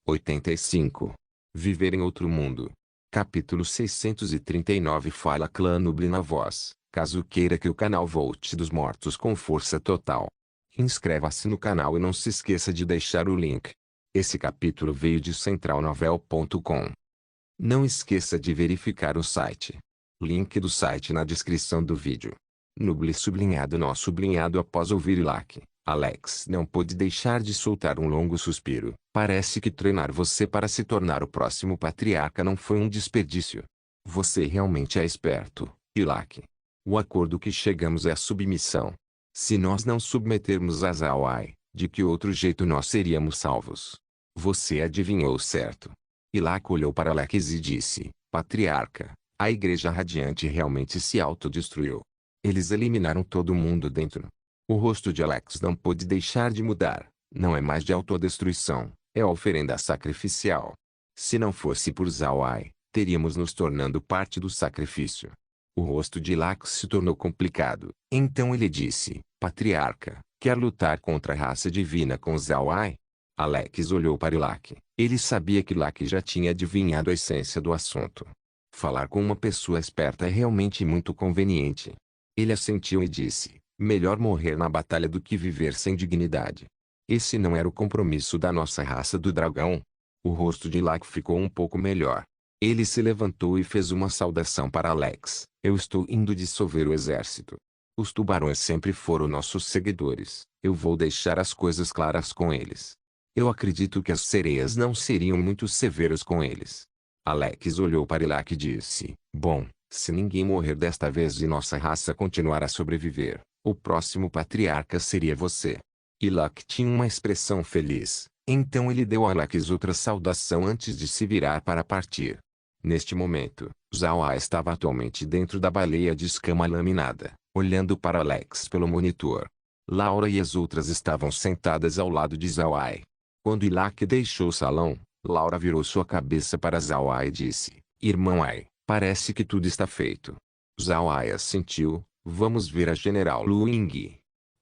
85. Viver em outro mundo. Capítulo 639. Fala Clã Nubli na voz, caso queira que o canal volte dos mortos com força total. Inscreva-se no canal e não se esqueça de deixar o link. Esse capítulo veio de centralnovel.com. Não esqueça de verificar o site. Link do site na descrição do vídeo. Nubli sublinhado nó sublinhado. Após ouvir Ilak, Alex não pôde deixar de soltar um longo suspiro. Parece que treinar você para se tornar o próximo patriarca não foi um desperdício. Você realmente é esperto, Ilak. O acordo que chegamos é a submissão. Se nós não submetermos a Zawai, de que outro jeito nós seríamos salvos? Você adivinhou certo. Ilak olhou para Alex e disse: Patriarca, a Igreja Radiante realmente se autodestruiu. Eles eliminaram todo mundo dentro. O rosto de Alex não pôde deixar de mudar. Não é mais de autodestruição, é oferenda sacrificial. Se não fosse por Zawai, teríamos nos tornando parte do sacrifício. O rosto de Alex se tornou complicado. Então ele disse: Patriarca, quer lutar contra a raça divina com Zawai? Alex olhou para Ilak. Ele sabia que Ilak já tinha adivinhado a essência do assunto. Falar com uma pessoa esperta é realmente muito conveniente. Ele assentiu e disse: melhor morrer na batalha do que viver sem dignidade. Esse não era o compromisso da nossa raça do dragão. O rosto de Ilak ficou um pouco melhor. Ele se levantou e fez uma saudação para Alex. Eu estou indo dissolver o exército. Os tubarões sempre foram nossos seguidores. Eu vou deixar as coisas claras com eles. Eu acredito que as sereias não seriam muito severas com eles. Alex olhou para Ilak e disse: bom, se ninguém morrer desta vez e nossa raça continuar a sobreviver, o próximo patriarca seria você. Ilak tinha uma expressão feliz, então ele deu a Alex outra saudação antes de se virar para partir. Neste momento, Zawai estava atualmente dentro da baleia de escama laminada, olhando para Alex pelo monitor. Laura e as outras estavam sentadas ao lado de Zawai. Quando Ilak deixou o salão, Laura virou sua cabeça para Zawai e disse: Irmão Ai, parece que tudo está feito. Zawai assentiu: vamos ver a General Lu Ying.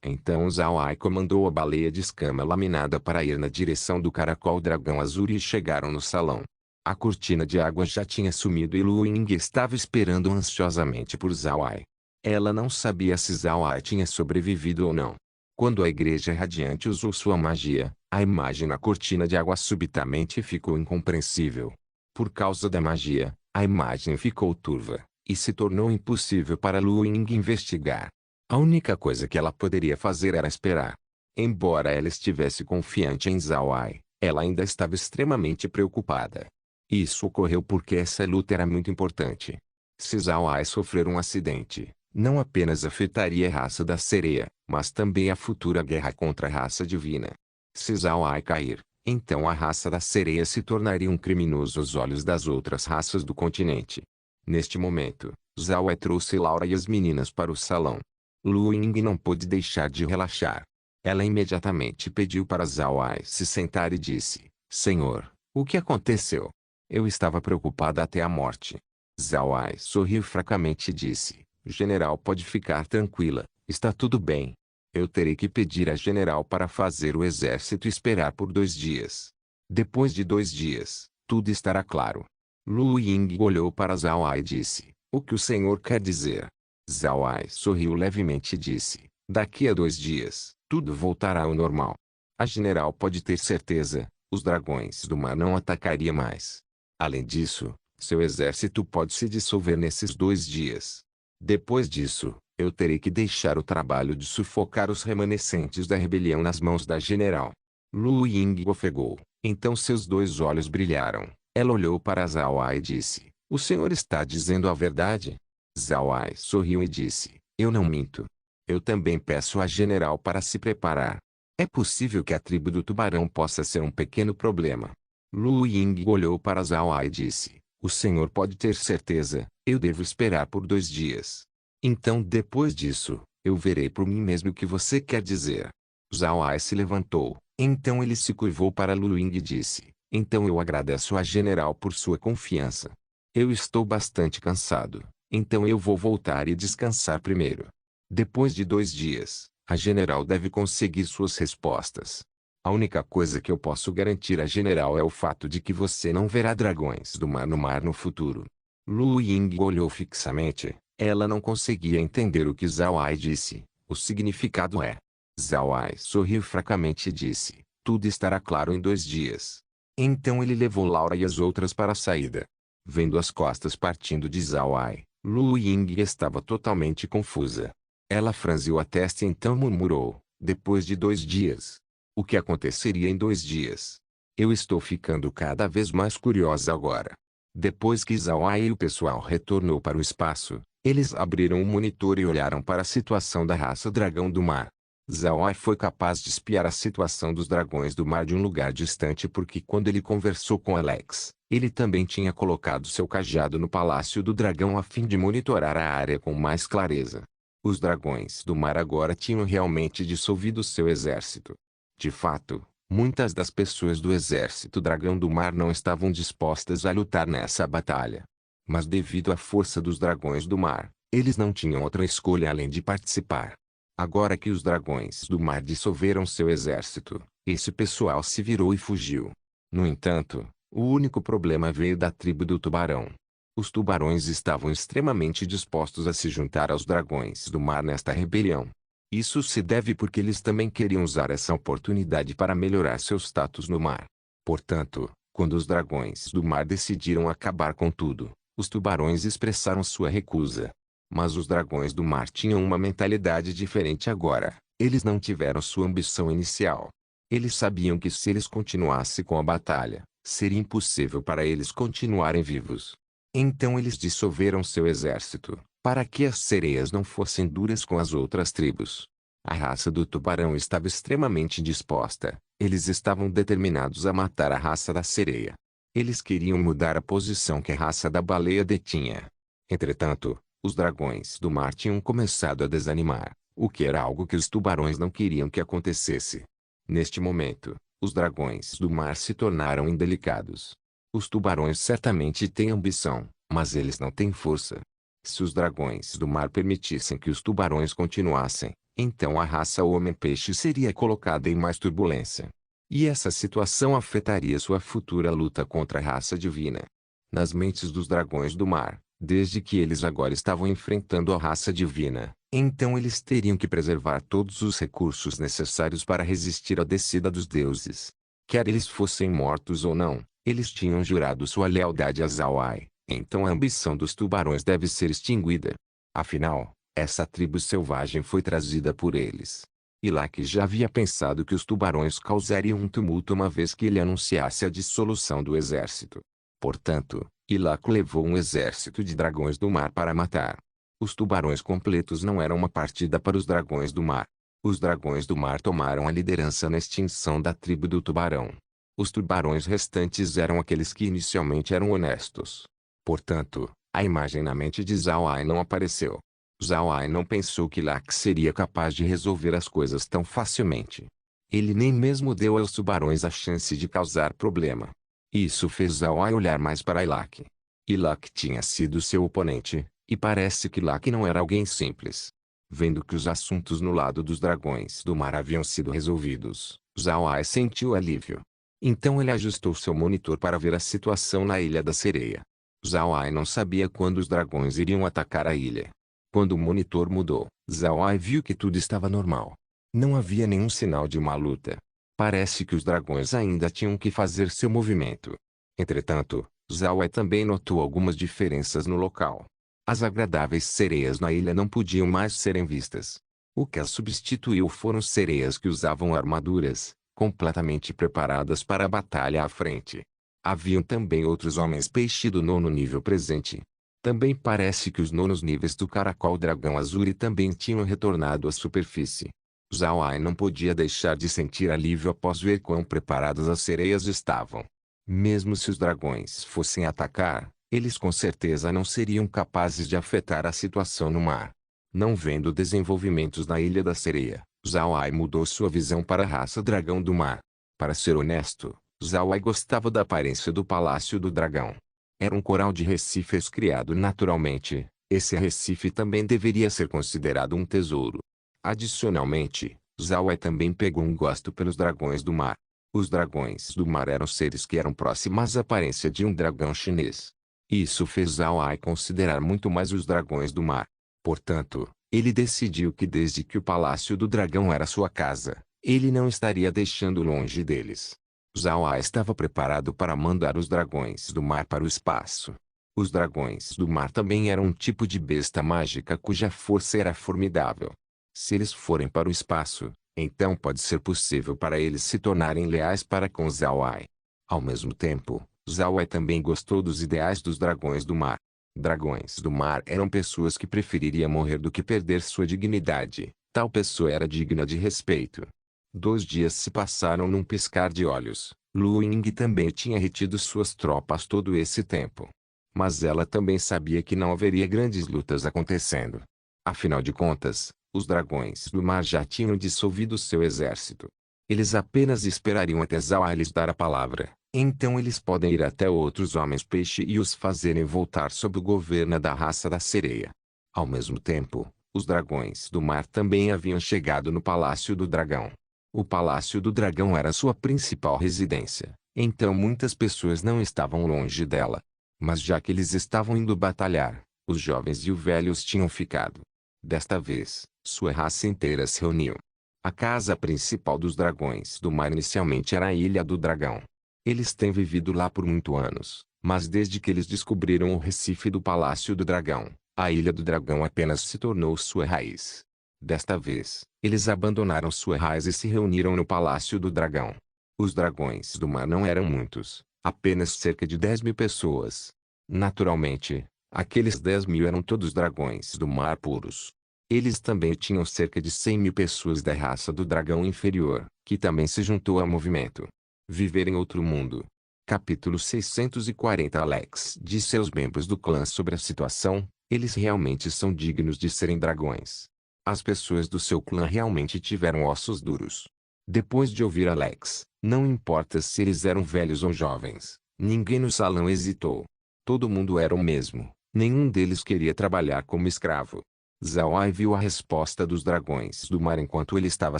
Então Zawai comandou a baleia de escama laminada para ir na direção do caracol dragão azul e chegaram no salão. A cortina de água já tinha sumido e Lu Ying estava esperando ansiosamente por Zawai. Ela não sabia se Zawai tinha sobrevivido ou não. Quando a Igreja Radiante usou sua magia, a imagem na cortina de água subitamente ficou incompreensível. Por causa da magia, a imagem ficou turva, e se tornou impossível para Lu Ying investigar. A única coisa que ela poderia fazer era esperar. Embora ela estivesse confiante em Zawai, ela ainda estava extremamente preocupada. Isso ocorreu porque essa luta era muito importante. Se Zawai sofrer um acidente, não apenas afetaria a raça da sereia, mas também a futura guerra contra a raça divina. Se Zawai cair, então a raça da sereia se tornaria um criminoso aos olhos das outras raças do continente. Neste momento, Zawai trouxe Laura e as meninas para o salão. Lu Ying não pôde deixar de relaxar. Ela imediatamente pediu para Zawai se sentar e disse: Senhor, o que aconteceu? Eu estava preocupada até a morte. Zawai sorriu fracamente e disse: General, pode ficar tranquila, está tudo bem. Eu terei que pedir à General para fazer o exército esperar por 2 dias. Depois de 2 dias, tudo estará claro. Lu Ying olhou para Zawai e disse: o que o senhor quer dizer? Zawai sorriu levemente e disse: daqui a 2 dias, tudo voltará ao normal. A General pode ter certeza, os dragões do mar não atacariam mais. Além disso, seu exército pode se dissolver nesses 2 dias. Depois disso, eu terei que deixar o trabalho de sufocar os remanescentes da rebelião nas mãos da General. Lu Ying ofegou, então seus 2 olhos brilharam. Ela olhou para Zawai e disse: o senhor está dizendo a verdade? Zawai sorriu e disse: eu não minto. Eu também peço à General para se preparar. É possível que a tribo do tubarão possa ser um pequeno problema. Lu Ying olhou para Zawai e disse: o senhor pode ter certeza, eu devo esperar por 2 dias. Então depois disso, eu verei por mim mesmo o que você quer dizer. Zawai se levantou, então ele se curvou para Lu Ying e disse: então eu agradeço à General por sua confiança. Eu estou bastante cansado, então eu vou voltar e descansar primeiro. Depois de 2 dias, a General deve conseguir suas respostas. A única coisa que eu posso garantir a General é o fato de que você não verá dragões do mar no futuro. Lu Ying olhou fixamente. Ela não conseguia entender o que Zhao Ai disse. O significado é... Zhao Ai sorriu fracamente e disse, tudo estará claro em 2 dias. Então ele levou Laura e as outras para a saída. Vendo as costas partindo de Zhao Ai, Lu Ying estava totalmente confusa. Ela franziu a testa e então murmurou, depois de 2 dias. O que aconteceria em 2 dias? Eu estou ficando cada vez mais curiosa agora. Depois que Zhao Ai e o pessoal retornou para o espaço, eles abriram o monitor e olharam para a situação da raça dragão do mar. Zhao Ai foi capaz de espiar a situação dos dragões do mar de um lugar distante porque quando ele conversou com Alex, ele também tinha colocado seu cajado no palácio do dragão a fim de monitorar a área com mais clareza. Os dragões do mar agora tinham realmente dissolvido seu exército. De fato, muitas das pessoas do exército dragão do mar não estavam dispostas a lutar nessa batalha. Mas devido à força dos dragões do mar, eles não tinham outra escolha além de participar. Agora que os dragões do mar dissolveram seu exército, esse pessoal se virou e fugiu. No entanto, o único problema veio da tribo do tubarão. Os tubarões estavam extremamente dispostos a se juntar aos dragões do mar nesta rebelião. Isso se deve porque eles também queriam usar essa oportunidade para melhorar seu status no mar. Portanto, quando os dragões do mar decidiram acabar com tudo, os tubarões expressaram sua recusa. Mas os dragões do mar tinham uma mentalidade diferente agora. Eles não tiveram sua ambição inicial. Eles sabiam que se eles continuassem com a batalha, seria impossível para eles continuarem vivos. Então eles dissolveram seu exército, para que as sereias não fossem duras com as outras tribos. A raça do tubarão estava extremamente disposta. Eles estavam determinados a matar a raça da sereia. Eles queriam mudar a posição que a raça da baleia detinha. Entretanto, os dragões do mar tinham começado a desanimar, o que era algo que os tubarões não queriam que acontecesse. Neste momento, os dragões do mar se tornaram indelicados. Os tubarões certamente têm ambição, mas eles não têm força. Se os dragões do mar permitissem que os tubarões continuassem, então a raça homem-peixe seria colocada em mais turbulência. E essa situação afetaria sua futura luta contra a raça divina. Nas mentes dos dragões do mar, desde que eles agora estavam enfrentando a raça divina, então eles teriam que preservar todos os recursos necessários para resistir à descida dos deuses. Quer eles fossem mortos ou não, eles tinham jurado sua lealdade a Zhao Ai, então a ambição dos tubarões deve ser extinguida. Afinal, essa tribo selvagem foi trazida por eles. Ilak já havia pensado que os tubarões causariam um tumulto uma vez que ele anunciasse a dissolução do exército. Portanto, Ilak levou um exército de dragões do mar para matar. Os tubarões completos não eram uma partida para os dragões do mar. Os dragões do mar tomaram a liderança na extinção da tribo do tubarão. Os tubarões restantes eram aqueles que inicialmente eram honestos. Portanto, a imagem na mente de Zhao Ai não apareceu. Zhao Ai não pensou que Ilak seria capaz de resolver as coisas tão facilmente. Ele nem mesmo deu aos tubarões a chance de causar problema. Isso fez Zhao Ai olhar mais para Ilak. Ilak tinha sido seu oponente, e parece que Ilak não era alguém simples. Vendo que os assuntos no lado dos dragões do mar haviam sido resolvidos, Zhao Ai sentiu alívio. Então ele ajustou seu monitor para ver a situação na Ilha da Sereia. Zhao Ai não sabia quando os dragões iriam atacar a ilha. Quando o monitor mudou, Zhao Ai viu que tudo estava normal. Não havia nenhum sinal de uma luta. Parece que os dragões ainda tinham que fazer seu movimento. Entretanto, Zhao Ai também notou algumas diferenças no local. As agradáveis sereias na ilha não podiam mais serem vistas. O que as substituiu foram sereias que usavam armaduras, completamente preparadas para a batalha à frente. Haviam também outros homens-peixe do 9º nível presente. Também parece que os 9º níveis do caracol dragão azul também tinham retornado à superfície. Zhao Ai não podia deixar de sentir alívio após ver quão preparadas as sereias estavam. Mesmo se os dragões fossem atacar, eles com certeza não seriam capazes de afetar a situação no mar. Não vendo desenvolvimentos na Ilha da Sereia, Zhao Ai mudou sua visão para a raça dragão do mar. Para ser honesto, Zhao Ai gostava da aparência do Palácio do Dragão. Era um coral de recifes criado naturalmente. Esse arrecife também deveria ser considerado um tesouro. Adicionalmente, Zhao Ai também pegou um gosto pelos dragões do mar. Os dragões do mar eram seres que eram próximos à aparência de um dragão chinês. Isso fez Zhao Ai considerar muito mais os dragões do mar. Portanto, ele decidiu que desde que o Palácio do Dragão era sua casa, ele não estaria deixando longe deles. Zhao Ai estava preparado para mandar os dragões do mar para o espaço. Os dragões do mar também eram um tipo de besta mágica cuja força era formidável. Se eles forem para o espaço, então pode ser possível para eles se tornarem leais para com Zhao Ai. Ao mesmo tempo, Zhao Ai também gostou dos ideais dos dragões do mar. Dragões do mar eram pessoas que prefeririam morrer do que perder sua dignidade. Tal pessoa era digna de respeito. 2 dias se passaram num piscar de olhos. Lu Ying também tinha retido suas tropas todo esse tempo. Mas ela também sabia que não haveria grandes lutas acontecendo. Afinal de contas, os dragões do mar já tinham dissolvido seu exército. Eles apenas esperariam até Zhao Ai lhes dar a palavra. Então eles podem ir até outros homens-peixe e os fazerem voltar sob o governo da raça da sereia. Ao mesmo tempo, os dragões do mar também haviam chegado no Palácio do Dragão. O Palácio do Dragão era sua principal residência, então muitas pessoas não estavam longe dela. Mas já que eles estavam indo batalhar, os jovens e os velhos tinham ficado. Desta vez, sua raça inteira se reuniu. A casa principal dos dragões do mar inicialmente era a Ilha do Dragão. Eles têm vivido lá por muitos anos, mas desde que eles descobriram o Recife do Palácio do Dragão, a Ilha do Dragão apenas se tornou sua raiz. Desta vez, eles abandonaram sua raiz e se reuniram no Palácio do Dragão. Os dragões do mar não eram muitos, apenas cerca de 10.000 pessoas. Naturalmente, aqueles 10.000 eram todos dragões do mar puros. Eles também tinham cerca de 100.000 pessoas da raça do dragão inferior, que também se juntou ao movimento. Viver em outro mundo. Capítulo 640. Alex disse aos membros do clã sobre a situação: eles realmente são dignos de serem dragões. As pessoas do seu clã realmente tiveram ossos duros. Depois de ouvir Alex, não importa se eles eram velhos ou jovens, ninguém no salão hesitou. Todo mundo era o mesmo, nenhum deles queria trabalhar como escravo. Zhao Ai viu a resposta dos dragões do mar enquanto ele estava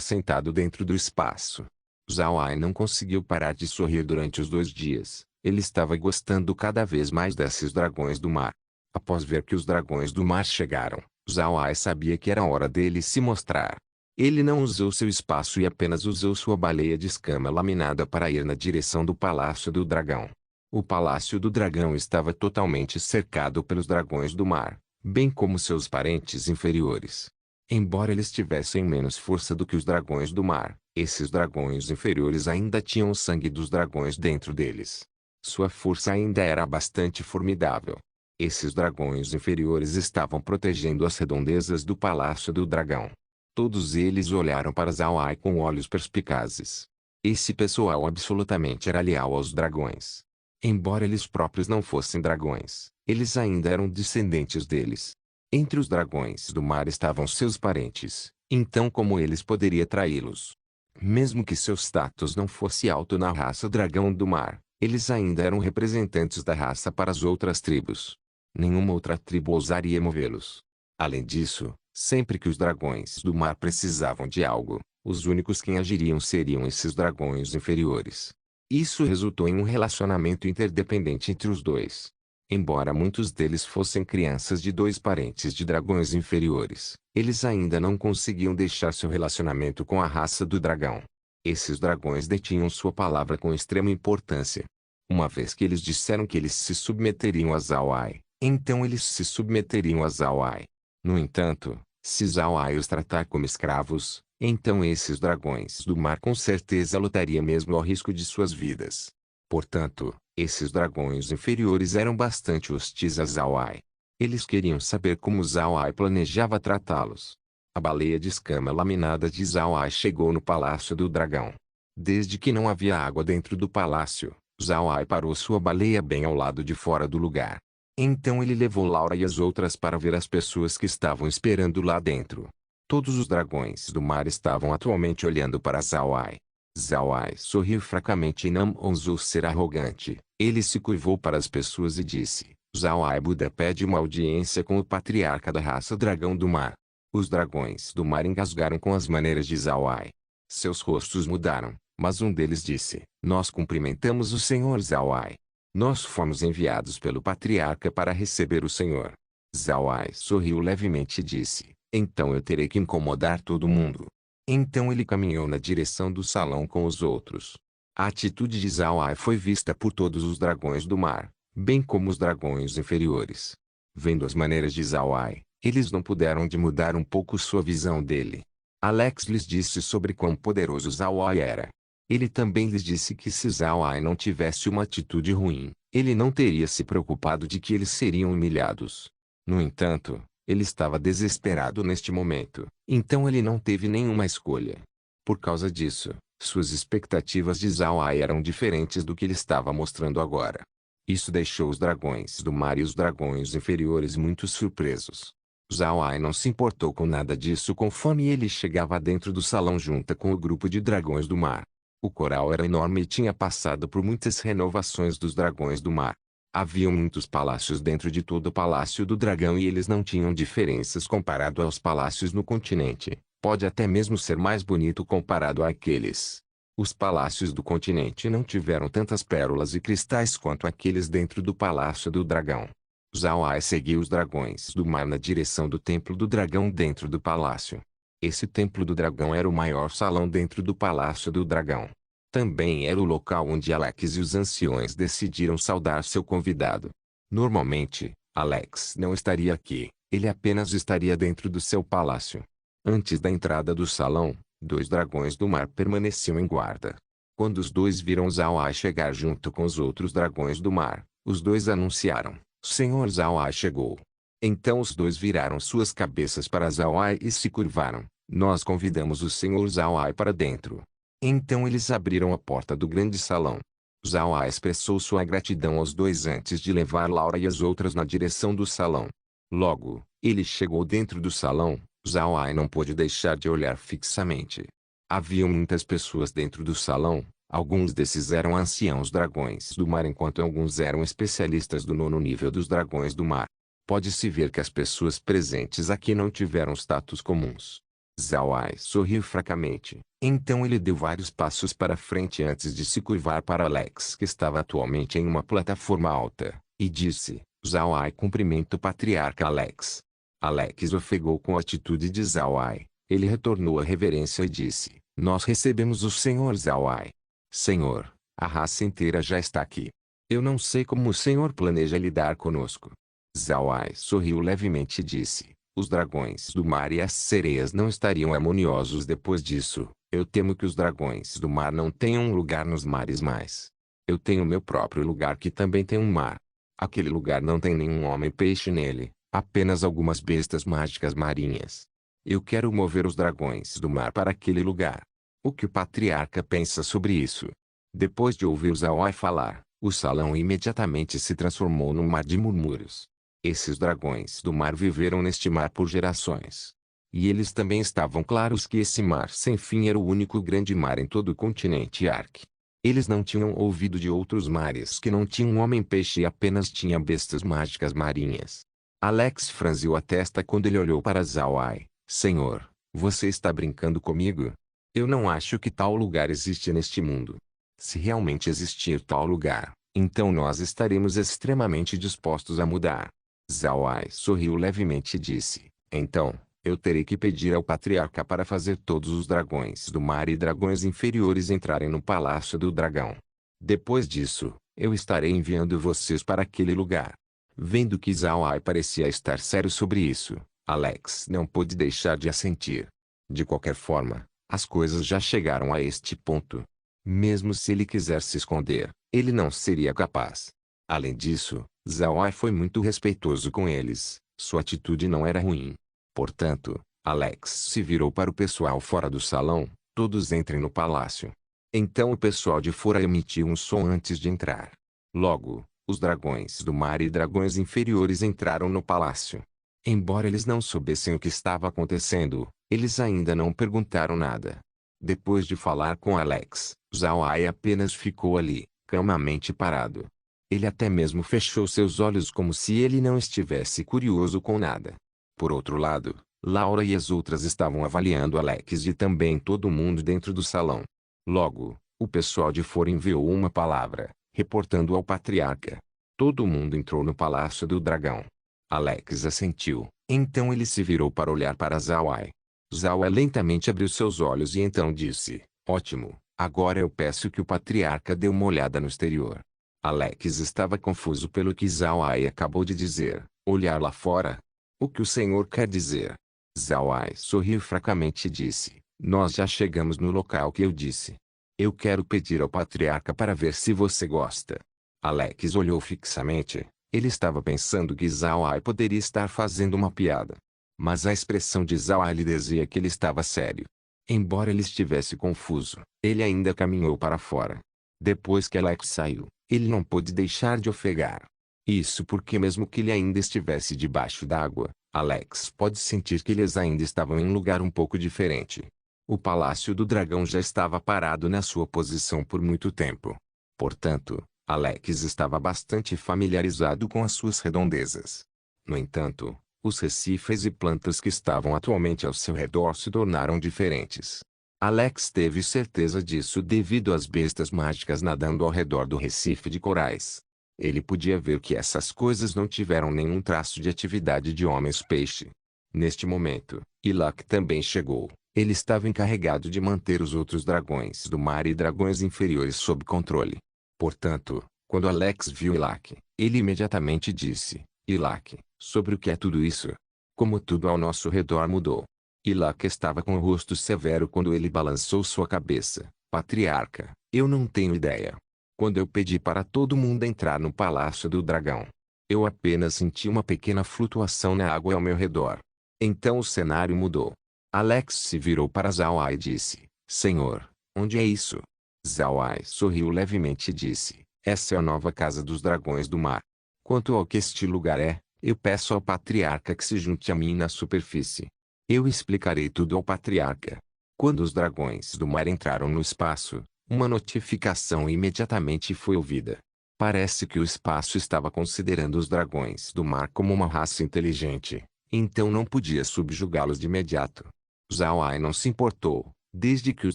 sentado dentro do espaço. Zhao Ai não conseguiu parar de sorrir durante os 2 dias. Ele estava gostando cada vez mais desses dragões do mar. Após ver que os dragões do mar chegaram, Zhao Ai sabia que era hora dele se mostrar. Ele não usou seu espaço e apenas usou sua baleia de escama laminada para ir na direção do Palácio do Dragão. O Palácio do Dragão estava totalmente cercado pelos dragões do mar, bem como seus parentes inferiores. Embora eles tivessem menos força do que os dragões do mar, esses dragões inferiores ainda tinham o sangue dos dragões dentro deles. Sua força ainda era bastante formidável. Esses dragões inferiores estavam protegendo as redondezas do Palácio do Dragão. Todos eles olharam para Zhao Ai com olhos perspicazes. Esse pessoal absolutamente era leal aos dragões. Embora eles próprios não fossem dragões, eles ainda eram descendentes deles. Entre os dragões do mar estavam seus parentes, então como eles poderiam traí-los? Mesmo que seu status não fosse alto na raça dragão do mar, eles ainda eram representantes da raça para as outras tribos. Nenhuma outra tribo ousaria movê-los. Além disso, sempre que os dragões do mar precisavam de algo, os únicos que agiriam seriam esses dragões inferiores. Isso resultou em um relacionamento interdependente entre os dois. Embora muitos deles fossem crianças de 2 parentes de dragões inferiores, eles ainda não conseguiam deixar seu relacionamento com a raça do dragão. Esses dragões detinham sua palavra com extrema importância. Uma vez que eles disseram que eles se submeteriam a Zhao Ai, então eles se submeteriam a Zhao Ai. No entanto, se Zhao Ai os tratar como escravos, então esses dragões do mar com certeza lutariam mesmo ao risco de suas vidas. Portanto, esses dragões inferiores eram bastante hostis a Zhao Ai. Eles queriam saber como Zhao Ai planejava tratá-los. A baleia de escama laminada de Zhao Ai chegou no Palácio do Dragão. Desde que não havia água dentro do palácio, Zhao Ai parou sua baleia bem ao lado de fora do lugar. Então ele levou Laura e as outras para ver as pessoas que estavam esperando lá dentro. Todos os dragões do mar estavam atualmente olhando para Zhao Ai. Zhao Ai sorriu fracamente e não ousou ser arrogante. Ele se curvou para as pessoas e disse: Zhao Ai Buda pede uma audiência com o patriarca da raça dragão do mar. Os dragões do mar engasgaram com as maneiras de Zawai. Seus rostos mudaram, mas um deles disse: Nós cumprimentamos o Senhor Zawai. Nós fomos enviados pelo patriarca para receber o Senhor. Zawai sorriu levemente e disse: Então eu terei que incomodar todo mundo. Então ele caminhou na direção do salão com os outros. A atitude de Zawai foi vista por todos os dragões do mar, bem como os dragões inferiores. Vendo as maneiras de Zawai, eles não puderam de mudar um pouco sua visão dele. Alex lhes disse sobre quão poderoso Zawai era. Ele também lhes disse que se Zawai não tivesse uma atitude ruim, ele não teria se preocupado de que eles seriam humilhados. No entanto, ele estava desesperado neste momento, então ele não teve nenhuma escolha. Por causa disso, suas expectativas de Zawai eram diferentes do que ele estava mostrando agora. Isso deixou os dragões do mar e os dragões inferiores muito surpresos. Zawai não se importou com nada disso conforme ele chegava dentro do salão junto com o grupo de dragões do mar. O coral era enorme e tinha passado por muitas renovações dos dragões do mar. Havia muitos palácios dentro de todo o palácio do dragão e eles não tinham diferenças comparado aos palácios no continente. Pode até mesmo ser mais bonito comparado àqueles. Os palácios do continente não tiveram tantas pérolas e cristais quanto aqueles dentro do palácio do dragão. Zawai seguiu os dragões do mar na direção do templo do dragão dentro do palácio. Esse templo do dragão era o maior salão dentro do palácio do dragão. Também era o local onde Alex e os anciões decidiram saudar seu convidado. Normalmente, Alex não estaria aqui, ele apenas estaria dentro do seu palácio. Antes da entrada do salão, 2 dragões do mar permaneciam em guarda. Quando os 2 viram Zawai chegar junto com os outros dragões do mar, os 2 anunciaram: Senhor Zawai chegou. Então os 2 viraram suas cabeças para Zawai e se curvaram. Nós convidamos o Senhor Zawai para dentro. Então eles abriram a porta do grande salão. Zawai expressou sua gratidão aos 2 antes de levar Laura e as outras na direção do salão. Logo, ele chegou dentro do salão. Zawai não pôde deixar de olhar fixamente. Havia muitas pessoas dentro do salão. Alguns desses eram anciãos dragões do mar enquanto alguns eram especialistas do 9º nível dos dragões do mar. Pode-se ver que as pessoas presentes aqui não tiveram status comuns. Zawai sorriu fracamente. Então ele deu vários passos para frente antes de se curvar para Alex que estava atualmente em uma plataforma alta, e disse: Zawai cumprimenta o patriarca Alex. Alex ofegou com a atitude de Zawai. Ele retornou a reverência e disse: Nós recebemos o Senhor Zawai. Senhor, a raça inteira já está aqui. Eu não sei como o Senhor planeja lidar conosco. Zawai sorriu levemente e disse: Os dragões do mar e as sereias não estariam harmoniosos depois disso. Eu temo que os dragões do mar não tenham um lugar nos mares mais. Eu tenho meu próprio lugar que também tem um mar. Aquele lugar não tem nenhum homem-peixe nele, apenas algumas bestas mágicas marinhas. Eu quero mover os dragões do mar para aquele lugar. O que o patriarca pensa sobre isso? Depois de ouvir Zawai falar, o salão imediatamente se transformou num mar de murmúrios. Esses dragões do mar viveram neste mar por gerações. E eles também estavam claros que esse mar sem fim era o único grande mar em todo o continente Ark. Eles não tinham ouvido de outros mares que não tinham homem-peixe e apenas tinha bestas mágicas marinhas. Alex franziu a testa quando ele olhou para Zawai. Senhor, você está brincando comigo? Eu não acho que tal lugar existe neste mundo. Se realmente existir tal lugar, então nós estaremos extremamente dispostos a mudar. Zawai sorriu levemente e disse: Então, eu terei que pedir ao patriarca para fazer todos os dragões do mar e dragões inferiores entrarem no palácio do dragão. Depois disso, eu estarei enviando vocês para aquele lugar. Vendo que Zawai parecia estar sério sobre isso, Alex não pôde deixar de assentir. De qualquer forma, as coisas já chegaram a este ponto. Mesmo se ele quisesse se esconder, ele não seria capaz. Além disso, Zawai foi muito respeitoso com eles. Sua atitude não era ruim. Portanto, Alex se virou para o pessoal fora do salão. Todos entrem no palácio. Então o pessoal de fora emitiu um som antes de entrar. Logo, os dragões do mar e dragões inferiores entraram no palácio. Embora eles não soubessem o que estava acontecendo, eles ainda não perguntaram nada. Depois de falar com Alex, Zawai apenas ficou ali, calmamente parado. Ele até mesmo fechou seus olhos como se ele não estivesse curioso com nada. Por outro lado, Laura e as outras estavam avaliando Alex e também todo mundo dentro do salão. Logo, o pessoal de fora enviou uma palavra, reportando ao patriarca. Todo mundo entrou no Palácio do Dragão. Alex assentiu, então ele se virou para olhar para Zawai. Zawai lentamente abriu seus olhos e então disse, ótimo, agora eu peço que o patriarca dê uma olhada no exterior. Alex estava confuso pelo que Zawai acabou de dizer, olhar lá fora? O que o senhor quer dizer? Zawai sorriu fracamente e disse, nós já chegamos no local que eu disse. Eu quero pedir ao patriarca para ver se você gosta. Alex olhou fixamente. Ele estava pensando que Zawai poderia estar fazendo uma piada. Mas a expressão de Zawai lhe dizia que ele estava sério. Embora ele estivesse confuso, ele ainda caminhou para fora. Depois que Alex saiu, ele não pôde deixar de ofegar. Isso porque mesmo que ele ainda estivesse debaixo d'água, Alex pode sentir que eles ainda estavam em um lugar um pouco diferente. O Palácio do Dragão já estava parado na sua posição por muito tempo. Portanto, Alex estava bastante familiarizado com as suas redondezas. No entanto, os recifes e plantas que estavam atualmente ao seu redor se tornaram diferentes. Alex teve certeza disso devido às bestas mágicas nadando ao redor do recife de corais. Ele podia ver que essas coisas não tiveram nenhum traço de atividade de homens-peixe. Neste momento, Ilak também chegou. Ele estava encarregado de manter os outros dragões do mar e dragões inferiores sob controle. Portanto, quando Alex viu Ilak, ele imediatamente disse, Ilak, sobre o que é tudo isso? Como tudo ao nosso redor mudou. Ilak estava com o rosto severo quando ele balançou sua cabeça. Patriarca, eu não tenho ideia. Quando eu pedi para todo mundo entrar no Palácio do Dragão, eu apenas senti uma pequena flutuação na água ao meu redor. Então o cenário mudou. Alex se virou para Zawai e disse, Senhor, onde é isso? Zawai sorriu levemente e disse, essa é a nova casa dos dragões do mar. Quanto ao que este lugar é, eu peço ao patriarca que se junte a mim na superfície. Eu explicarei tudo ao patriarca. Quando os dragões do mar entraram no espaço, uma notificação imediatamente foi ouvida. Parece que o espaço estava considerando os dragões do mar como uma raça inteligente, então não podia subjugá-los de imediato. Zawai não se importou, desde que os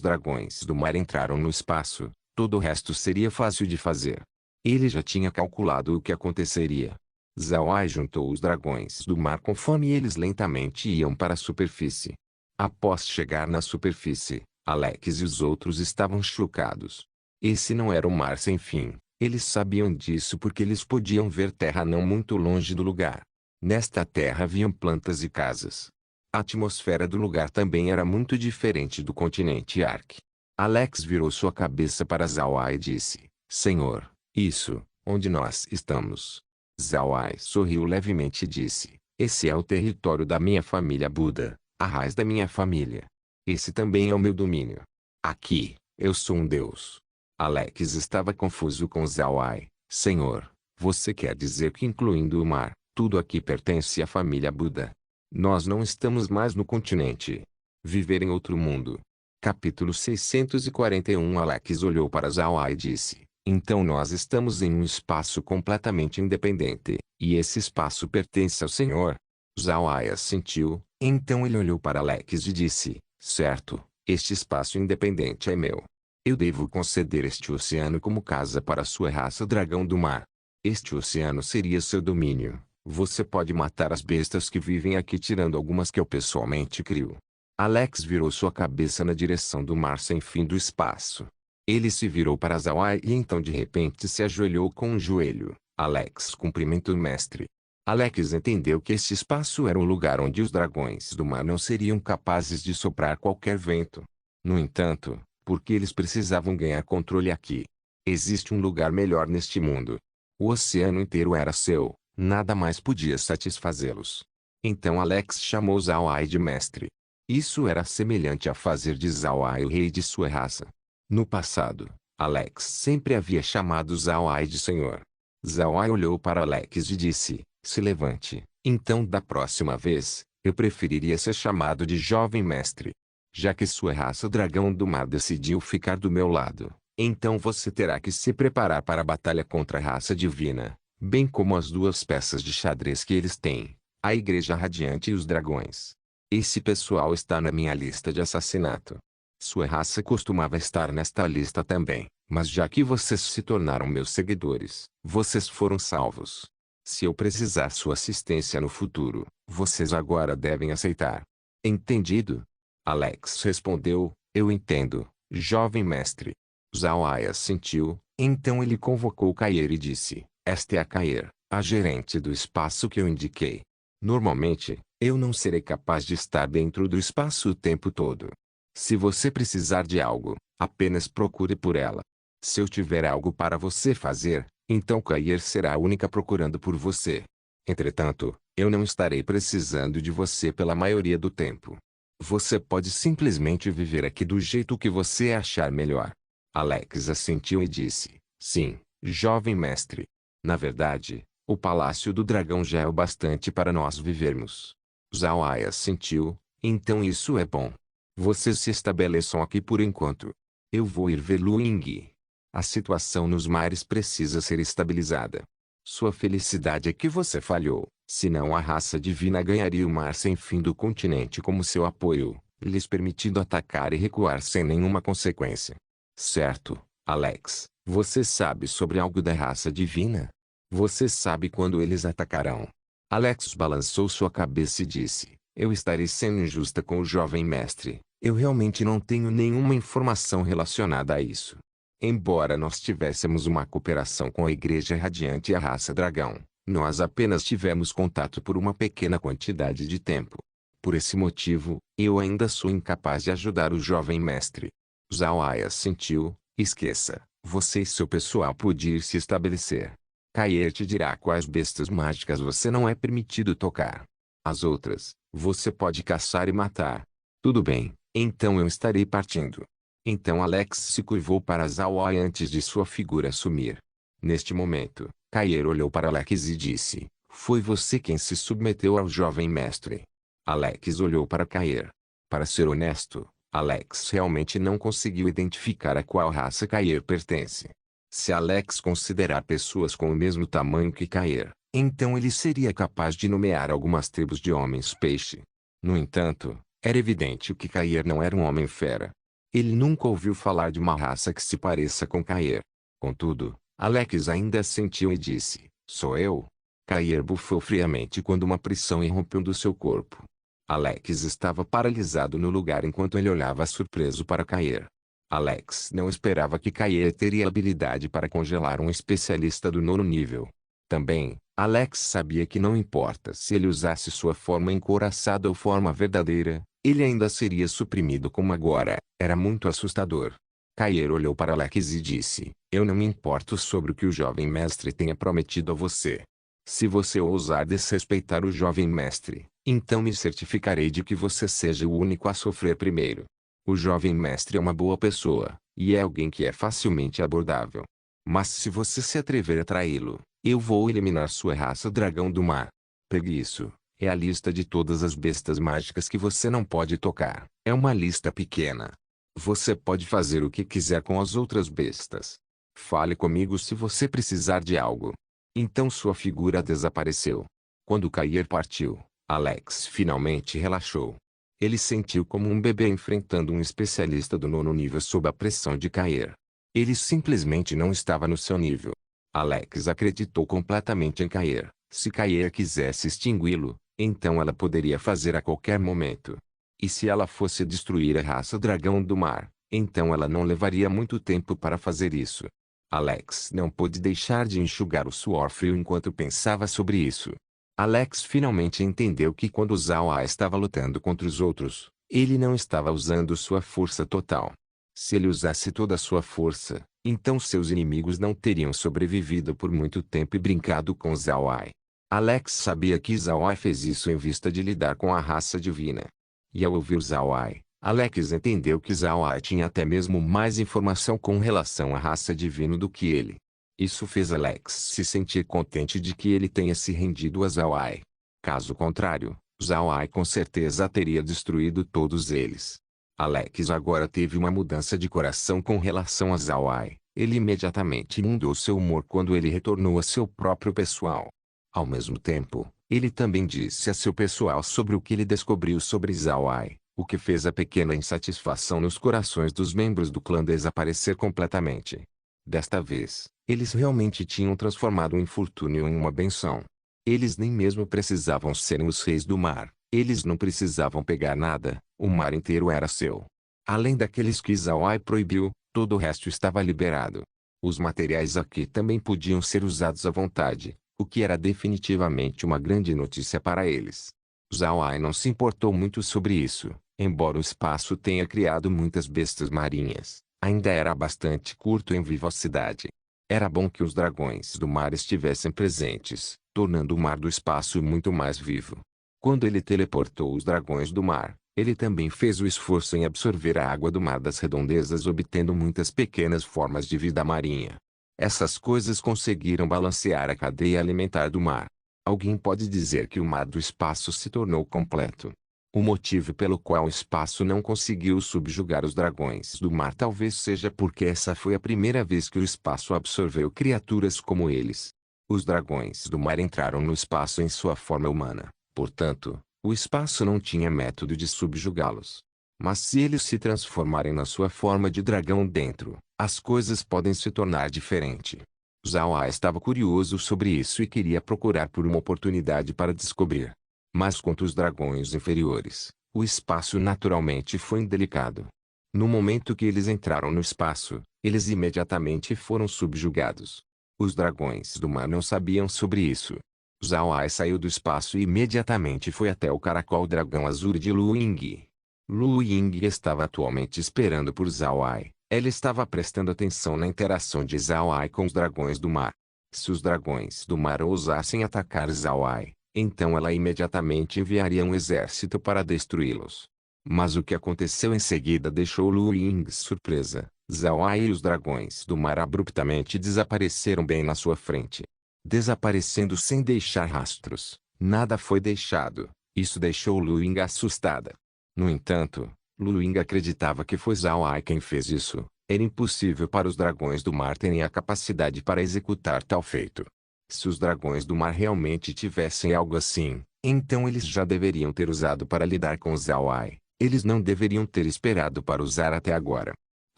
dragões do mar entraram no espaço, todo o resto seria fácil de fazer. Ele já tinha calculado o que aconteceria. Zawai juntou os dragões do mar conforme eles lentamente iam para a superfície. Após chegar na superfície, Alex e os outros estavam chocados. Esse não era um mar sem fim. Eles sabiam disso porque eles podiam ver terra não muito longe do lugar. Nesta terra haviam plantas e casas. A atmosfera do lugar também era muito diferente do continente Ark. Alex virou sua cabeça para Zawai e disse, Senhor, isso, onde nós estamos. Zawai sorriu levemente e disse, esse é o território da minha família Buda, a raiz da minha família. Esse também é o meu domínio. Aqui, eu sou um deus. Alex estava confuso com Zawai. Senhor, você quer dizer que incluindo o mar, tudo aqui pertence à família Buda? Nós não estamos mais no continente. Viver em outro mundo. Capítulo 641 Alex olhou para Zawai e disse, então nós estamos em um espaço completamente independente, e esse espaço pertence ao Senhor? Zawai assentiu, então ele olhou para Alex e disse, certo, este espaço independente é meu. Eu devo conceder este oceano como casa para sua raça dragão do mar. Este oceano seria seu domínio. Você pode matar as bestas que vivem aqui tirando algumas que eu pessoalmente crio. Alex virou sua cabeça na direção do mar sem fim do espaço. Ele se virou para Zawai e então de repente se ajoelhou com um joelho. Alex cumprimentou o mestre. Alex entendeu que este espaço era o lugar onde os dragões do mar não seriam capazes de soprar qualquer vento. No entanto, porque eles precisavam ganhar controle aqui. Existe um lugar melhor neste mundo. O oceano inteiro era seu, nada mais podia satisfazê-los. Então Alex chamou Zawai de mestre. Isso era semelhante a fazer de Zawai o rei de sua raça. No passado, Alex sempre havia chamado Zawai de senhor. Zawai olhou para Alex e disse, se levante, então da próxima vez, eu preferiria ser chamado de jovem mestre. Já que sua raça dragão do mar decidiu ficar do meu lado, então você terá que se preparar para a batalha contra a raça divina, bem como as duas peças de xadrez que eles têm, a Igreja Radiante e os dragões. Esse pessoal está na minha lista de assassinato. Sua raça costumava estar nesta lista também, mas já que vocês se tornaram meus seguidores, vocês foram salvos. Se eu precisar sua assistência no futuro, vocês agora devem aceitar. Entendido? Alex respondeu, eu entendo, jovem mestre. Zhao Ai assentiu, então ele convocou Kair e disse, esta é a Kair, a gerente do espaço que eu indiquei. Normalmente, eu não serei capaz de estar dentro do espaço o tempo todo. Se você precisar de algo, apenas procure por ela. Se eu tiver algo para você fazer, então Kair será a única procurando por você. Entretanto, eu não estarei precisando de você pela maioria do tempo. Você pode simplesmente viver aqui do jeito que você achar melhor. Alex assentiu e disse, sim, jovem mestre. Na verdade, o Palácio do Dragão já é o bastante para nós vivermos. Zhao Ai assentiu, então isso é bom. Vocês se estabeleçam aqui por enquanto. Eu vou ir ver Lu Ying. A situação nos mares precisa ser estabilizada. Sua felicidade é que você falhou, senão a raça divina ganharia o mar sem fim do continente como seu apoio, lhes permitindo atacar e recuar sem nenhuma consequência. Certo, Alex, você sabe sobre algo da raça divina? Você sabe quando eles atacarão? Alex balançou sua cabeça e disse, eu estarei sendo injusta com o jovem mestre, eu realmente não tenho nenhuma informação relacionada a isso. Embora nós tivéssemos uma cooperação com a Igreja Radiante e a raça Dragão, nós apenas tivemos contato por uma pequena quantidade de tempo. Por esse motivo, eu ainda sou incapaz de ajudar o jovem mestre. Zhao Ai assentiu, esqueça, você e seu pessoal podiam se estabelecer. Kair te dirá quais bestas mágicas você não é permitido tocar. As outras, você pode caçar e matar. Tudo bem, então eu estarei partindo. Então Alex se curvou para Zhao Ai antes de sua figura sumir. Neste momento, Kair olhou para Alex e disse, foi você quem se submeteu ao jovem mestre. Alex olhou para Kair. Para ser honesto, Alex realmente não conseguiu identificar a qual raça Kair pertence. Se Alex considerar pessoas com o mesmo tamanho que Kair, então ele seria capaz de nomear algumas tribos de homens-peixe. No entanto, era evidente que Kair não era um homem-fera. Ele nunca ouviu falar de uma raça que se pareça com Kair. Contudo, Alex ainda assentiu e disse, sou eu? Kair bufou friamente quando uma pressão irrompeu do seu corpo. Alex estava paralisado no lugar enquanto ele olhava surpreso para Kair. Alex não esperava que Kair teria habilidade para congelar um especialista do 9º nível. Também, Alex sabia que não importa se ele usasse sua forma encouraçada ou forma verdadeira, ele ainda seria suprimido como agora. Era muito assustador. Kair olhou para Alex e disse, eu não me importo sobre o que o jovem mestre tenha prometido a você. Se você ousar desrespeitar o jovem mestre, então me certificarei de que você seja o único a sofrer primeiro. O jovem mestre é uma boa pessoa, e é alguém que é facilmente abordável. Mas se você se atrever a traí-lo, eu vou eliminar sua raça dragão do mar. Pegue isso, é a lista de todas as bestas mágicas que você não pode tocar. É uma lista pequena. Você pode fazer o que quiser com as outras bestas. Fale comigo se você precisar de algo. Então sua figura desapareceu. Quando Kair partiu, Alex finalmente relaxou. Ele sentiu como um bebê enfrentando um especialista do 9º nível sob a pressão de Kair. Ele simplesmente não estava no seu nível. Alex acreditou completamente em Kair. Se Kair quisesse extingui-lo, então ela poderia fazer a qualquer momento. E se ela fosse destruir a raça dragão do mar, então ela não levaria muito tempo para fazer isso. Alex não pôde deixar de enxugar o suor frio enquanto pensava sobre isso. Alex finalmente entendeu que quando Zhao Ai estava lutando contra os outros, ele não estava usando sua força total. Se ele usasse toda a sua força, então seus inimigos não teriam sobrevivido por muito tempo e brincado com Zhao Ai. Alex sabia que Zhao Ai fez isso em vista de lidar com a raça divina. E ao ouvir Zhao Ai, Alex entendeu que Zhao Ai tinha até mesmo mais informação com relação à raça divina do que ele. Isso fez Alex se sentir contente de que ele tenha se rendido a Zhao Ai. Caso contrário, Zhao Ai com certeza teria destruído todos eles. Alex agora teve uma mudança de coração com relação a Zhao Ai. Ele imediatamente mudou seu humor quando ele retornou a seu próprio pessoal. Ao mesmo tempo, Ele também disse a seu pessoal sobre o que ele descobriu sobre Zhao Ai, o que fez a pequena insatisfação nos corações dos membros do clã desaparecer completamente. Desta vez, eles realmente tinham transformado o infortúnio em uma benção. Eles nem mesmo precisavam serem os reis do mar. Eles não precisavam pegar nada, o mar inteiro era seu. Além daqueles que Zhao Ai proibiu, todo o resto estava liberado. Os materiais aqui também podiam ser usados à vontade, o que era definitivamente uma grande notícia para eles. Zhao Ai não se importou muito sobre isso, embora o espaço tenha criado muitas bestas marinhas, ainda era bastante curto em vivacidade. Era bom que os dragões do mar estivessem presentes, tornando o mar do espaço muito mais vivo. Quando ele teleportou os dragões do mar, ele também fez o esforço em absorver a água do mar das redondezas, obtendo muitas pequenas formas de vida marinha. Essas coisas conseguiram balancear a cadeia alimentar do mar. Alguém pode dizer que o mar do espaço se tornou completo. O motivo pelo qual o espaço não conseguiu subjugar os dragões do mar talvez seja porque essa foi a primeira vez que o espaço absorveu criaturas como eles. Os dragões do mar entraram no espaço em sua forma humana. Portanto, o espaço não tinha método de subjugá-los. Mas se eles se transformarem na sua forma de dragão dentro, as coisas podem se tornar diferentes. Zhao Ai estava curioso sobre isso e queria procurar por uma oportunidade para descobrir. Mas quanto aos dragões inferiores, o espaço naturalmente foi indelicado. No momento que eles entraram no espaço, eles imediatamente foram subjugados. Os dragões do mar não sabiam sobre isso. Zhao Ai saiu do espaço e imediatamente foi até o caracol dragão azul de Lu Ying. Lu Ying estava atualmente esperando por Zhao Ai. Ela estava prestando atenção na interação de Zhao Ai com os dragões do mar. Se os dragões do mar ousassem atacar Zhao Ai, então ela imediatamente enviaria um exército para destruí-los. Mas o que aconteceu em seguida deixou Lu Ying surpresa. Zhao Ai e os dragões do mar abruptamente desapareceram bem na sua frente. Desaparecendo sem deixar rastros. Nada foi deixado. Isso deixou Lu Ying assustada. No entanto, Lu Ying acreditava que foi Zhao Ai quem fez isso. Era impossível para os dragões do mar terem a capacidade para executar tal feito. Se os dragões do mar realmente tivessem algo assim, então eles já deveriam ter usado para lidar com Zhao Ai. Eles não deveriam ter esperado para usar até agora.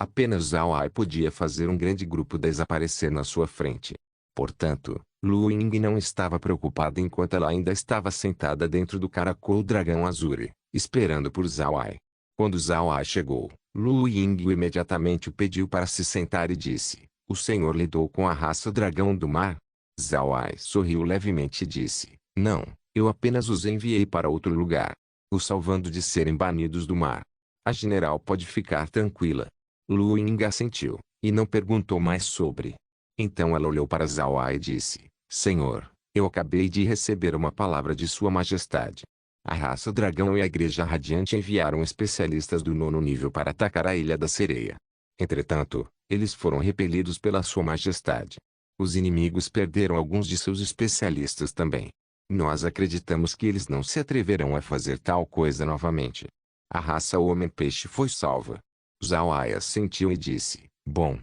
Apenas Zhao Ai podia fazer um grande grupo desaparecer na sua frente. Portanto, Lu Ying não estava preocupada enquanto ela ainda estava sentada dentro do caracol dragão azul, esperando por Zhao Ai. Quando Zhao Ai chegou, Lu Ying imediatamente o pediu para se sentar e disse: "O senhor lidou com a raça dragão do mar?" Zhao Ai sorriu levemente e disse: "Não, eu apenas os enviei para outro lugar, os salvando de serem banidos do mar. A general pode ficar tranquila." Lu Ying assentiu, e não perguntou mais sobre. Então ela olhou para Zhao Ai e disse: "Senhor, eu acabei de receber uma palavra de Sua Majestade. A raça dragão e a Igreja Radiante enviaram especialistas do 9º nível para atacar a Ilha da Sereia. Entretanto, eles foram repelidos pela Sua Majestade. Os inimigos perderam alguns de seus especialistas também. Nós acreditamos que eles não se atreverão a fazer tal coisa novamente. A raça Homem-Peixe foi salva." Zhao Ai assentiu e disse: Bom.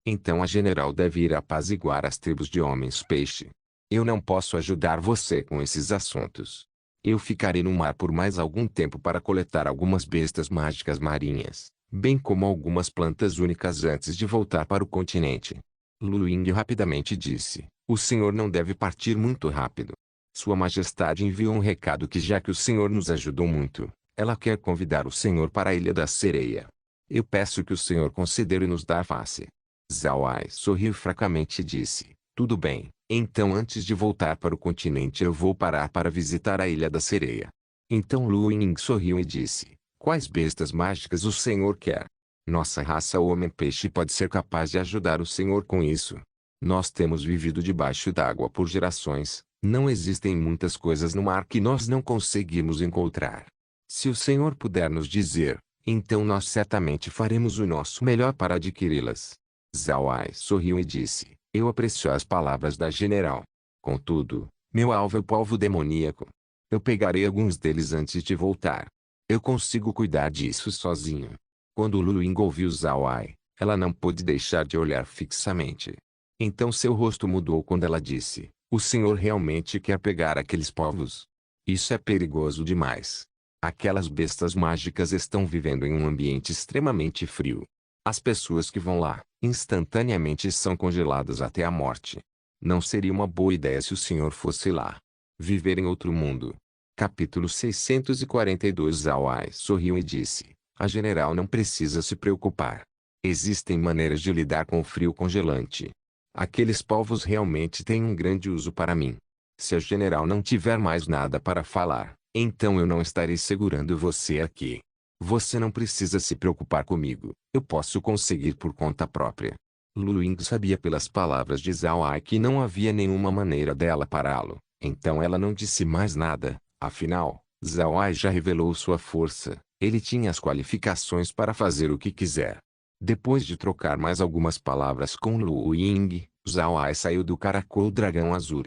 Então a general deve ir apaziguar as tribos de Homens-Peixe. Eu não posso ajudar você com esses assuntos. Eu ficarei no mar por mais algum tempo para coletar algumas bestas mágicas marinhas, bem como algumas plantas únicas antes de voltar para o continente." Lu Ying rapidamente disse: "O senhor não deve partir muito rápido. Sua Majestade enviou um recado que já que o senhor nos ajudou muito, ela quer convidar o senhor para a Ilha da Sereia. Eu peço que o senhor considere nos dar face." Zhao Ai sorriu fracamente e disse: "Tudo bem, então antes de voltar para o continente eu vou parar para visitar a Ilha da Sereia." Então Lu Ying sorriu e disse: "Quais bestas mágicas o senhor quer? Nossa raça Homem-Peixe pode ser capaz de ajudar o senhor com isso. Nós temos vivido debaixo d'água por gerações, não existem muitas coisas no mar que nós não conseguimos encontrar. Se o senhor puder nos dizer, então nós certamente faremos o nosso melhor para adquiri-las." Zhao Ai sorriu e disse: "Eu aprecio as palavras da general. Contudo, meu alvo é o polvo demoníaco. Eu pegarei alguns deles antes de voltar. Eu consigo cuidar disso sozinho." Quando Lu Ying ouviu Zhao Ai, ela não pôde deixar de olhar fixamente. Então seu rosto mudou quando ela disse: O senhor realmente quer pegar aqueles povos? Isso é perigoso demais. Aquelas bestas mágicas estão vivendo em um ambiente extremamente frio. As pessoas que vão lá, instantaneamente são congeladas até a morte. Não seria uma boa ideia se o senhor fosse lá. Viver em outro mundo. Capítulo 642. Zhao Ai sorriu e disse: a general não precisa se preocupar. Existem maneiras de lidar com o frio congelante. Aqueles povos realmente têm um grande uso para mim. Se a general não tiver mais nada para falar, então eu não estarei segurando você aqui. Você não precisa se preocupar comigo, eu posso conseguir por conta própria. Lu Ying sabia pelas palavras de Zhao Ai que não havia nenhuma maneira dela pará-lo, então ela não disse mais nada. Afinal, Zhao Ai já revelou sua força, ele tinha as qualificações para fazer o que quiser. Depois de trocar mais algumas palavras com Lu Ying, Zhao Ai saiu do caracol dragão azul.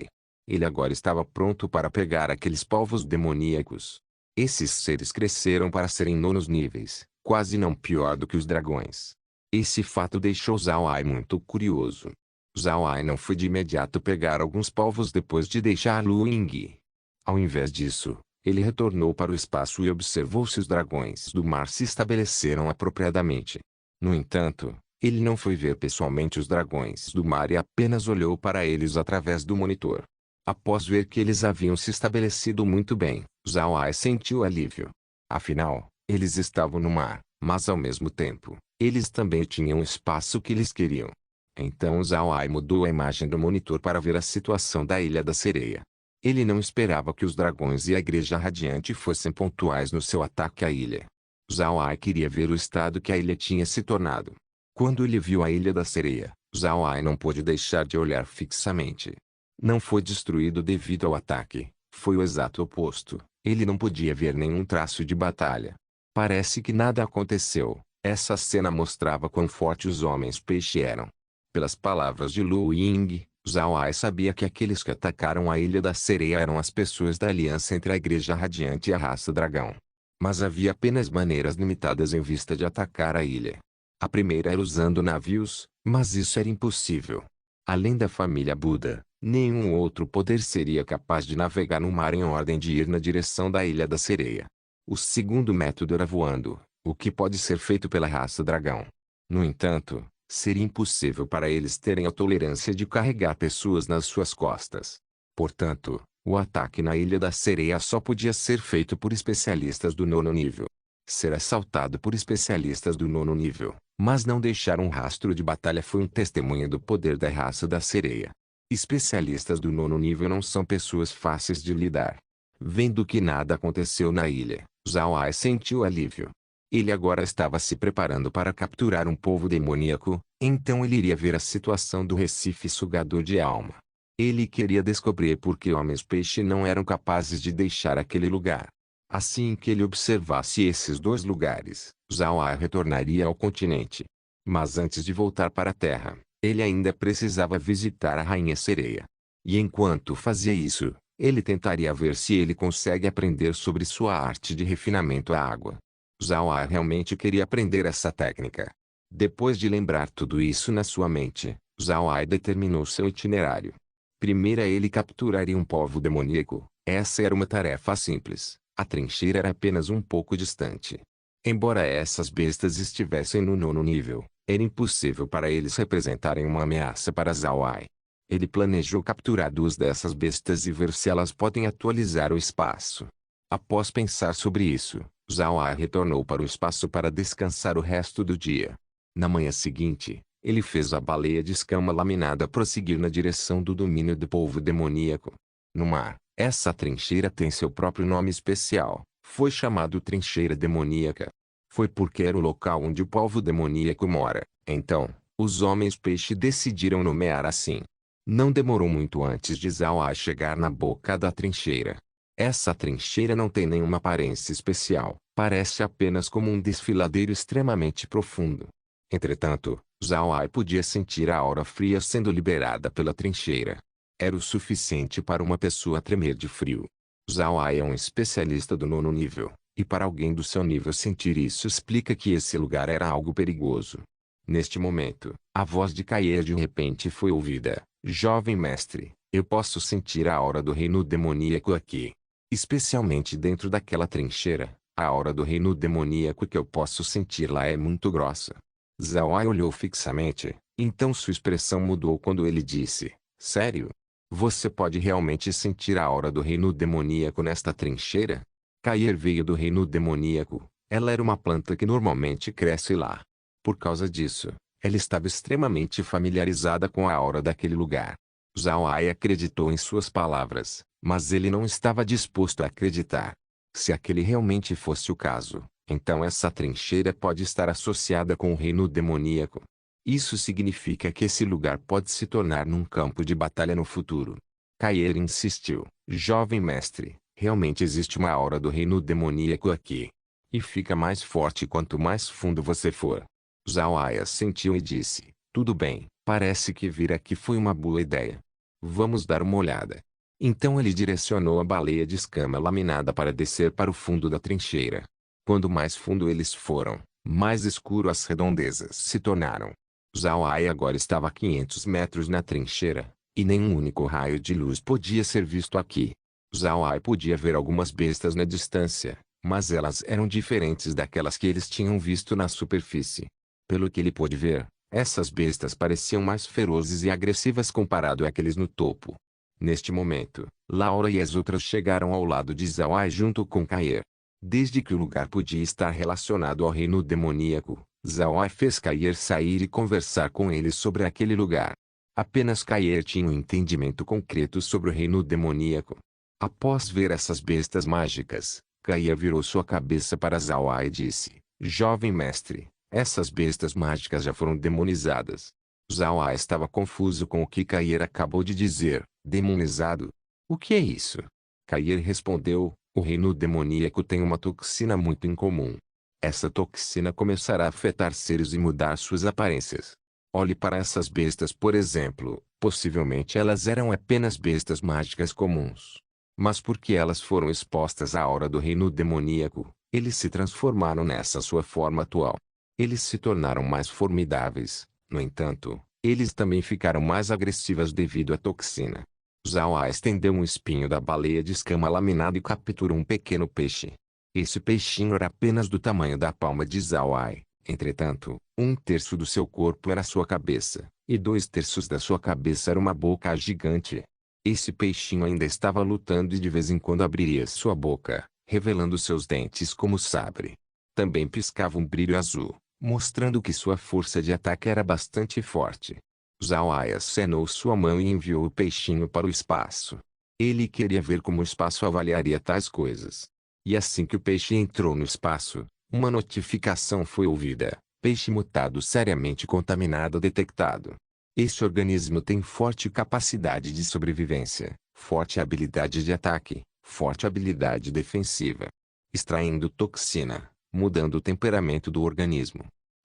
Ele agora estava pronto para pegar aqueles povos demoníacos. Esses seres cresceram para serem nonos níveis, quase não pior do que os dragões. Esse fato deixou Zhao Ai muito curioso. Zhao Ai não foi de imediato pegar alguns povos depois de deixar Lu Ying. Ao invés disso, ele retornou para o espaço e observou se os dragões do mar se estabeleceram apropriadamente. No entanto, ele não foi ver pessoalmente os dragões do mar e apenas olhou para eles através do monitor. Após ver que eles haviam se estabelecido muito bem, Zhao Ai sentiu alívio. Afinal, eles estavam no mar, mas ao mesmo tempo, eles também tinham o espaço que eles queriam. Então Zhao Ai mudou a imagem do monitor para ver a situação da Ilha da Sereia. Ele não esperava que os dragões e a Igreja Radiante fossem pontuais no seu ataque à ilha. Zhao Ai queria ver o estado que a ilha tinha se tornado. Quando ele viu a Ilha da Sereia, Zhao Ai não pôde deixar de olhar fixamente. Não foi destruído devido ao ataque, foi o exato oposto. Ele não podia ver nenhum traço de batalha. Parece que nada aconteceu. Essa cena mostrava quão fortes os homens-peixe eram. Pelas palavras de Lu Ying, Zhao Ai sabia que aqueles que atacaram a Ilha da Sereia eram as pessoas da aliança entre a Igreja Radiante e a raça dragão. Mas havia apenas maneiras limitadas em vista de atacar a ilha. A primeira era usando navios, mas isso era impossível. Além da família Buda, nenhum outro poder seria capaz de navegar no mar em ordem de ir na direção da Ilha da Sereia. O segundo método era voando, o que pode ser feito pela raça dragão. No entanto, seria impossível para eles terem a tolerância de carregar pessoas nas suas costas. Portanto, o ataque na Ilha da Sereia só podia ser feito por especialistas do nono nível. Ser assaltado por especialistas do nono nível, mas não deixar um rastro de batalha foi um testemunho do poder da raça da sereia. Especialistas do nono nível não são pessoas fáceis de lidar. Vendo que nada aconteceu na ilha, Zhao Ai sentiu alívio. Ele agora estava se preparando para capturar um povo demoníaco, então ele iria ver a situação do Recife sugador de alma. Ele queria descobrir por que homens-peixe não eram capazes de deixar aquele lugar. Assim que ele observasse esses dois lugares, Zhao Ai retornaria ao continente. Mas antes de voltar para a Terra, ele ainda precisava visitar a Rainha Sereia. E enquanto fazia isso, ele tentaria ver se ele consegue aprender sobre sua arte de refinamento à água. Zhao Ai realmente queria aprender essa técnica. Depois de lembrar tudo isso na sua mente, Zhao Ai determinou seu itinerário. Primeiro ele capturaria um povo demoníaco. Essa era uma tarefa simples. A trincheira era apenas um pouco distante. Embora essas bestas estivessem no nono nível, era impossível para eles representarem uma ameaça para Zhao Ai. Ele planejou capturar duas dessas bestas e ver se elas podem atualizar o espaço. Após pensar sobre isso, Zhao Ai retornou para o espaço para descansar o resto do dia. Na manhã seguinte, ele fez a baleia de escama laminada prosseguir na direção do domínio do povo demoníaco. No mar, essa trincheira tem seu próprio nome especial, foi chamado Trincheira Demoníaca. Foi porque era o local onde o povo demoníaco mora, então, os homens-peixe decidiram nomear assim. Não demorou muito antes de Zhao Ai chegar na boca da trincheira. Essa trincheira não tem nenhuma aparência especial, parece apenas como um desfiladeiro extremamente profundo. Entretanto, Zhao Ai podia sentir a aura fria sendo liberada pela trincheira. Era o suficiente para uma pessoa tremer de frio. Zhao Ai é um especialista do nono nível, e para alguém do seu nível sentir isso explica que esse lugar era algo perigoso. Neste momento, a voz de Kaie de repente foi ouvida. Jovem mestre, Eu posso sentir a aura do reino demoníaco aqui. Especialmente dentro daquela trincheira, a aura do reino demoníaco que eu posso sentir lá é muito grossa. Zhao Ai olhou fixamente, então sua expressão mudou quando ele disse, sério? Você pode realmente sentir a aura do reino demoníaco nesta trincheira? Cair veio do reino demoníaco. Ela era uma planta que normalmente cresce lá. Por causa disso, ela estava extremamente familiarizada com a aura daquele lugar. Zhao Ai acreditou em suas palavras, mas ele não estava disposto a acreditar. Se aquele realmente fosse o caso, então essa trincheira pode estar associada com o reino demoníaco. Isso significa que esse lugar pode se tornar num campo de batalha no futuro. Kair insistiu, jovem mestre, realmente existe uma aura do reino demoníaco aqui. E fica mais forte quanto mais fundo você for. Zhao Ai assentiu e disse, tudo bem, parece que vir aqui foi uma boa ideia. Vamos dar uma olhada. Então ele direcionou a baleia de escama laminada para descer para o fundo da trincheira. Quando mais fundo eles foram, mais escuro as redondezas se tornaram. Zhao Ai agora estava a 500 metros na trincheira, e nenhum único raio de luz podia ser visto aqui. Zhao Ai podia ver algumas bestas na distância, mas elas eram diferentes daquelas que eles tinham visto na superfície. Pelo que ele pôde ver, essas bestas pareciam mais ferozes e agressivas comparado àqueles no topo. Neste momento, Laura e as outras chegaram ao lado de Zhao Ai junto com Kair. Desde que o lugar podia estar relacionado ao reino demoníaco, Zhao Ai fez Kair sair e conversar com eles sobre aquele lugar. Apenas Kair tinha um entendimento concreto sobre o reino demoníaco. Após ver essas bestas mágicas, Kair virou sua cabeça para Zhao Ai e disse, jovem mestre, essas bestas mágicas já foram demonizadas. Zhao Ai estava confuso com o que Kair acabou de dizer, demonizado? O que é isso? Kair respondeu, o reino demoníaco tem uma toxina muito incomum. Essa toxina começará a afetar seres e mudar suas aparências. Olhe para essas bestas por exemplo, possivelmente elas eram apenas bestas mágicas comuns. Mas porque elas foram expostas à aura do reino demoníaco, eles se transformaram nessa sua forma atual. Eles se tornaram mais formidáveis, no entanto, eles também ficaram mais agressivas devido à toxina. Zhao Ai estendeu um espinho da baleia de escama laminada e capturou um pequeno peixe. Esse peixinho era apenas do tamanho da palma de Zhao Ai, entretanto, 1/3 do seu corpo era sua cabeça, e 2/3 da sua cabeça era uma boca gigante. Esse peixinho ainda estava lutando e de vez em quando abriria sua boca, revelando seus dentes como sabre. Também piscava um brilho azul, mostrando que sua força de ataque era bastante forte. Zhao Ai acenou sua mão e enviou o peixinho para o espaço. Ele queria ver como o espaço avaliaria tais coisas. E assim que o peixe entrou no espaço, uma notificação foi ouvida. Peixe mutado seriamente contaminado detectado. Este organismo tem forte capacidade de sobrevivência, forte habilidade de ataque, forte habilidade defensiva. Extraindo toxina, mudando o temperamento do organismo.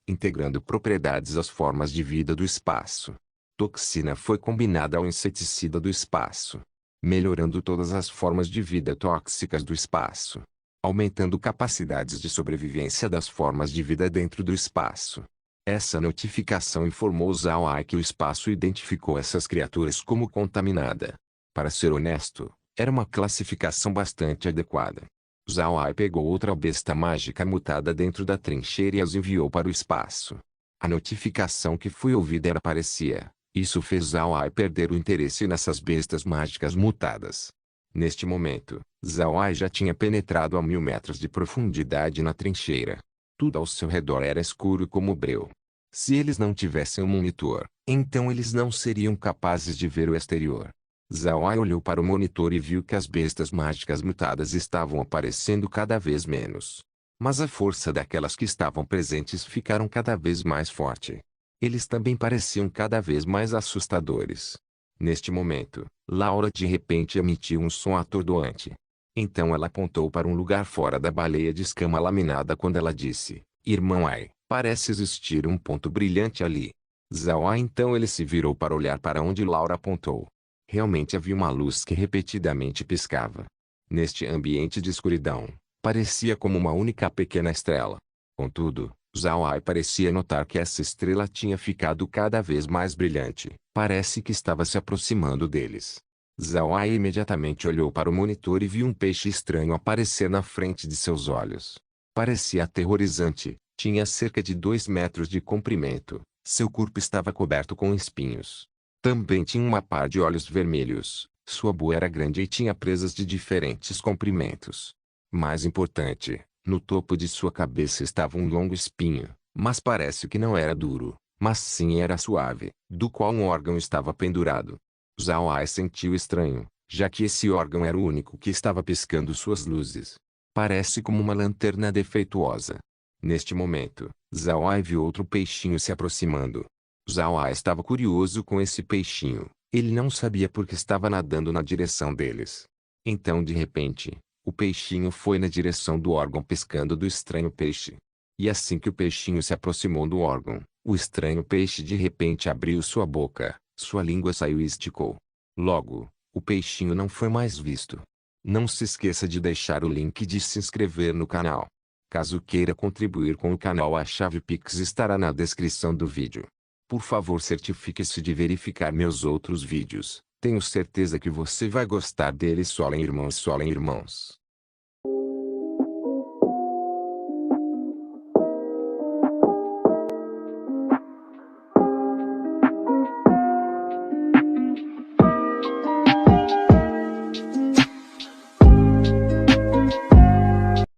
Integrando propriedades às formas de vida do espaço. Toxina foi combinada ao inseticida do espaço. Melhorando todas as formas de vida tóxicas do espaço. Aumentando capacidades de sobrevivência das formas de vida dentro do espaço. Essa notificação informou Zhao Ai que o espaço identificou essas criaturas como contaminada. Para ser honesto, era uma classificação bastante adequada. Zhao Ai pegou outra besta mágica mutada dentro da trincheira e as enviou para o espaço. A notificação que foi ouvida era parecia. Isso fez Zhao Ai perder o interesse nessas bestas mágicas mutadas. Neste momento, Zhao Ai já tinha penetrado a 1000 metros de profundidade na trincheira. Tudo ao seu redor era escuro como breu. Se eles não tivessem um monitor, então eles não seriam capazes de ver o exterior. Zhao Ai olhou para o monitor e viu que as bestas mágicas mutadas estavam aparecendo cada vez menos. Mas a força daquelas que estavam presentes ficaram cada vez mais forte. Eles também pareciam cada vez mais assustadores. Neste momento, Laura de repente emitiu um som atordoante. Então ela apontou para um lugar fora da baleia de escama laminada quando ela disse, Irmão Ai, parece existir um ponto brilhante ali. Zhao Ai então ele se virou para olhar para onde Laura apontou. Realmente havia uma luz que repetidamente piscava. Neste ambiente de escuridão, parecia como uma única pequena estrela. Contudo, Zhao Ai parecia notar que essa estrela tinha ficado cada vez mais brilhante. Parece que estava se aproximando deles. Zhao imediatamente olhou para o monitor e viu um peixe estranho aparecer na frente de seus olhos. Parecia aterrorizante, tinha cerca de 2 metros de comprimento, seu corpo estava coberto com espinhos. Também tinha uma par de olhos vermelhos, sua boca era grande e tinha presas de diferentes comprimentos. Mais importante, no topo de sua cabeça estava um longo espinho, mas parece que não era duro, mas sim era suave, do qual um órgão estava pendurado. Zhao sentiu estranho, já que esse órgão era o único que estava piscando suas luzes. Parece como uma lanterna defeituosa. Neste momento, Zhao viu outro peixinho se aproximando. Zhao estava curioso com esse peixinho, ele não sabia por que estava nadando na direção deles. Então de repente, o peixinho foi na direção do órgão piscando do estranho peixe. E assim que o peixinho se aproximou do órgão, o estranho peixe de repente abriu sua boca, sua língua saiu e esticou. Logo, o peixinho não foi mais visto. Não se esqueça de deixar o link de se inscrever no canal. Caso queira contribuir com o canal, a chave Pix estará na descrição do vídeo. Por favor, certifique-se de verificar meus outros vídeos. Tenho certeza que você vai gostar deles. Solem irmãos, solem irmãos.